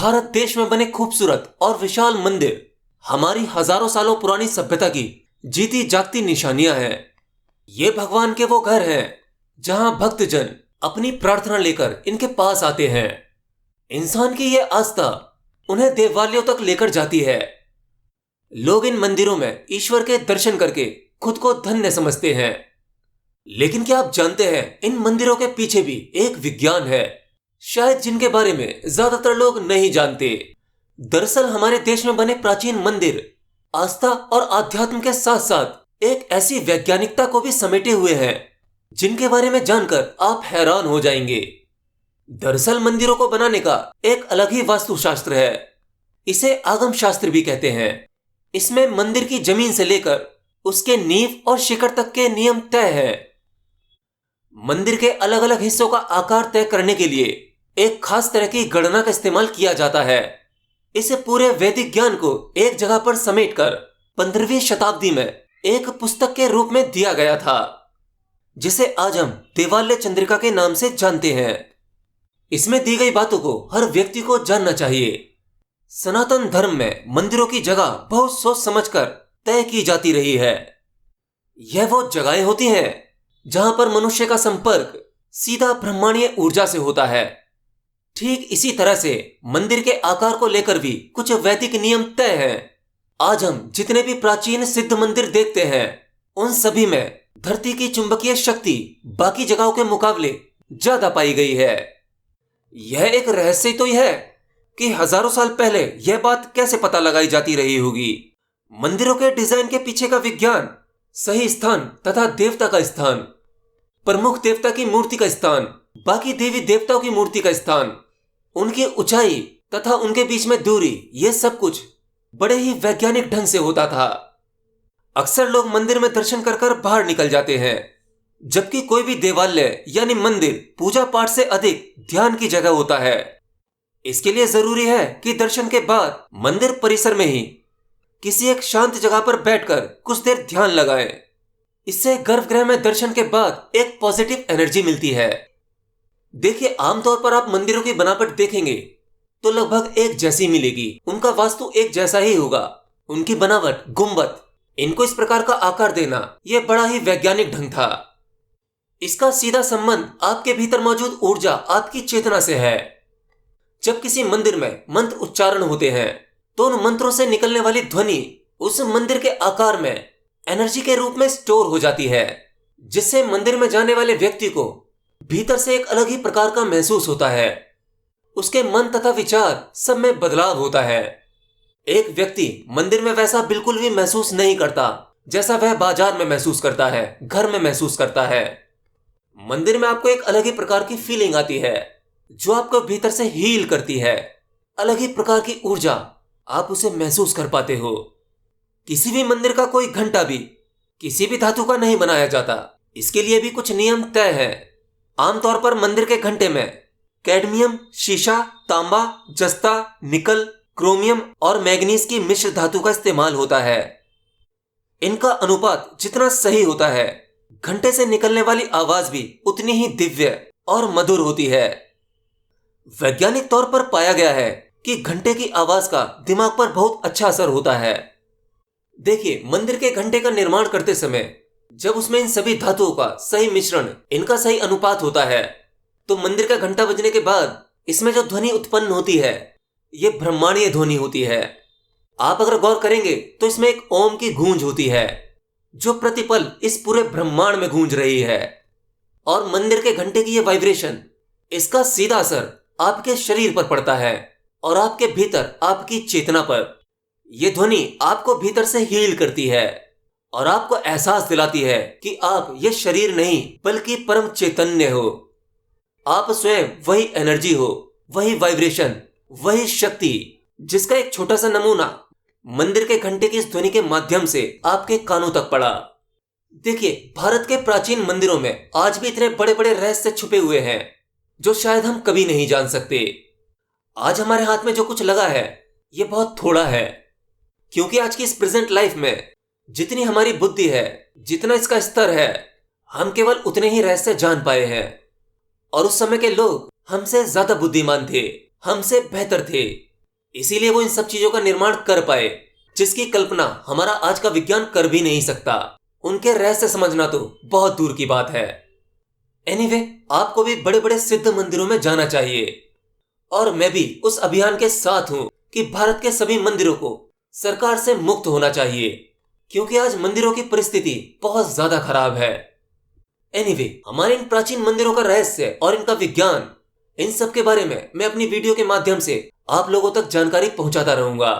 भारत देश में बने खूबसूरत और विशाल मंदिर हमारी हजारों सालों पुरानी सभ्यता की जीती जागती निशानियां हैं। ये भगवान के वो घर हैं जहां भक्तजन अपनी प्रार्थना लेकर इनके पास आते हैं। इंसान की ये आस्था उन्हें देवालयों तक लेकर जाती है। लोग इन मंदिरों में ईश्वर के दर्शन करके खुद को धन्य समझते हैं। लेकिन क्या आप जानते हैं, इन मंदिरों के पीछे भी एक विज्ञान है, शायद जिनके बारे में ज्यादातर लोग नहीं जानते। दरअसल हमारे देश में बने प्राचीन मंदिर आस्था और आध्यात्म के साथ साथ एक ऐसी वैज्ञानिकता को भी समेटे हुए हैं जिनके बारे में जानकर आप हैरान हो जाएंगे। दरअसल मंदिरों को बनाने का एक अलग ही वास्तुशास्त्र है। इसे आगम शास्त्र भी कहते हैं। इसमें मंदिर की जमीन से लेकर उसके नींव और शिखर तक के नियम तय हैं। मंदिर के अलग अलग हिस्सों का आकार तय करने के लिए एक खास तरह की गणना का इस्तेमाल किया जाता है। इसे पूरे वैदिक ज्ञान को एक जगह पर समेटकर 15वीं शताब्दी में एक पुस्तक के रूप में दिया गया था, जिसे आज हम देवालय चंद्रिका के नाम से जानते हैं। इसमें दी गई बातों को हर व्यक्ति को जानना चाहिए। सनातन धर्म में मंदिरों की जगह बहुत सोच समझकर तय की जाती रही है। यह वो जगहें होती हैं जहां पर मनुष्य का संपर्क सीधा ब्रह्मांडीय ऊर्जा से होता है। ठीक इसी तरह से मंदिर के आकार को लेकर भी कुछ वैदिक नियम तय हैं। आज हम जितने भी प्राचीन सिद्ध मंदिर देखते हैं, उन सभी में धरती की चुंबकीय शक्ति बाकी जगहों के मुकाबले ज्यादा पाई गई है। यह एक रहस्य तो यह है कि हजारों साल पहले यह बात कैसे पता लगाई जाती रही होगी। मंदिरों के डिजाइन के पीछे का विज्ञान, सही स्थान तथा देवता का स्थान, प्रमुख देवता की मूर्ति का स्थान, बाकी देवी देवताओं की मूर्ति का स्थान, उनकी ऊंचाई तथा उनके बीच में दूरी, ये सब कुछ बड़े ही वैज्ञानिक ढंग से होता था। अक्सर लोग मंदिर में दर्शन कर कर बाहर निकल जाते हैं, जबकि कोई भी देवालय यानी मंदिर पूजा पाठ से अधिक ध्यान की जगह होता है। इसके लिए जरूरी है कि दर्शन के बाद मंदिर परिसर में ही किसी एक शांत जगह पर बैठकर कुछ देर ध्यान लगाएं। इससे गर्भगृह में दर्शन के बाद एक पॉजिटिव एनर्जी मिलती है। देखिए, आमतौर पर आप मंदिरों की बनावट देखेंगे तो लगभग एक जैसी मिलेगी। उनका वास्तु एक जैसा ही होगा। उनकी बनावट, गुंबद, इनको इस प्रकार का आकार देना यह बड़ा ही वैज्ञानिक ढंग था। इसका सीधा संबंध आपके भीतर मौजूद ऊर्जा, आपकी चेतना से है। जब किसी मंदिर में मंत्र उच्चारण होते हैं तो उन मंत्रों से निकलने वाली ध्वनि उस मंदिर के आकार में एनर्जी के रूप में स्टोर हो जाती है, जिससे मंदिर में जाने वाले व्यक्ति को भीतर से एक अलग ही प्रकार का महसूस होता है। उसके मन तथा विचार सब में बदलाव होता है। एक व्यक्ति मंदिर में वैसा बिल्कुल भी महसूस नहीं करता जैसा वह बाजार में महसूस करता है, घर में महसूस करता है। मंदिर में आपको एक अलग ही प्रकार की फीलिंग आती है जो आपको भीतर से हील करती है। अलग ही प्रकार की ऊर्जा आप उसे महसूस कर पाते हो। किसी भी मंदिर का कोई घंटा भी किसी भी धातु का नहीं बनाया जाता। इसके लिए भी कुछ नियम तय हैं। आमतौर पर मंदिर के घंटे में कैडमियम, शीशा, तांबा, जस्ता, निकल, क्रोमियम और मैग्नीज की मिश्र धातु का इस्तेमाल होता है। इनका अनुपात जितना सही होता है, घंटे से निकलने वाली आवाज भी उतनी ही दिव्य और मधुर होती है। वैज्ञानिक तौर पर पाया गया है कि घंटे की आवाज का दिमाग पर बहुत अच्छा असर होता है। देखिए, मंदिर के घंटे का निर्माण करते समय जब उसमें इन सभी धातुओं का सही मिश्रण, इनका सही अनुपात होता है, तो मंदिर का घंटा बजने के बाद इसमें जो ध्वनि उत्पन्न होती है, ये ब्रह्मांडीय ध्वनि होती है। आप अगर गौर करेंगे तो इसमें एक ओम की गूंज होती है जो प्रतिपल इस पूरे ब्रह्मांड में गूंज रही है। और मंदिर के घंटे की ये वाइब्रेशन, इसका सीधा असर आपके शरीर पर पड़ता है और आपके भीतर आपकी चेतना पर। यह ध्वनि आपको भीतर से हील करती है और आपको एहसास दिलाती है कि आप ये शरीर नहीं बल्कि परम चैतन्य हो। आप स्वयं वही एनर्जी हो, वही वाइब्रेशन, वही शक्ति, जिसका एक छोटा सा नमूना मंदिर के घंटे की इस ध्वनि के माध्यम से आपके कानों तक पड़ा। देखिए, भारत के प्राचीन मंदिरों में आज भी इतने बड़े बड़े रहस्य छुपे हुए हैं जो शायद हम कभी नहीं जान सकते। आज हमारे हाथ में जो कुछ लगा है, ये बहुत थोड़ा है, क्योंकि आज की इस प्रेजेंट लाइफ में जितनी हमारी बुद्धि है, जितना इसका स्तर है, हम केवल उतने ही रहस्य जान पाए हैं। और उस समय के लोग हमसे ज्यादा बुद्धिमान थे, हमसे बेहतर थे, इसीलिए वो इन सब चीजों का निर्माण कर पाए जिसकी कल्पना हमारा आज का विज्ञान कर भी नहीं सकता। उनके रहस्य समझना तो बहुत दूर की बात है। एनीवे, आपको भी बड़े बड़े सिद्ध मंदिरों में जाना चाहिए और मैं भी उस अभियान के साथ हूं कि भारत के सभी मंदिरों को सरकार से मुक्त होना चाहिए, क्योंकि आज मंदिरों की परिस्थिति बहुत ज्यादा खराब है। एनीवे, हमारे इन प्राचीन मंदिरों का रहस्य और इनका विज्ञान, इन सब के बारे में मैं अपनी वीडियो के माध्यम से आप लोगों तक जानकारी पहुंचाता रहूंगा।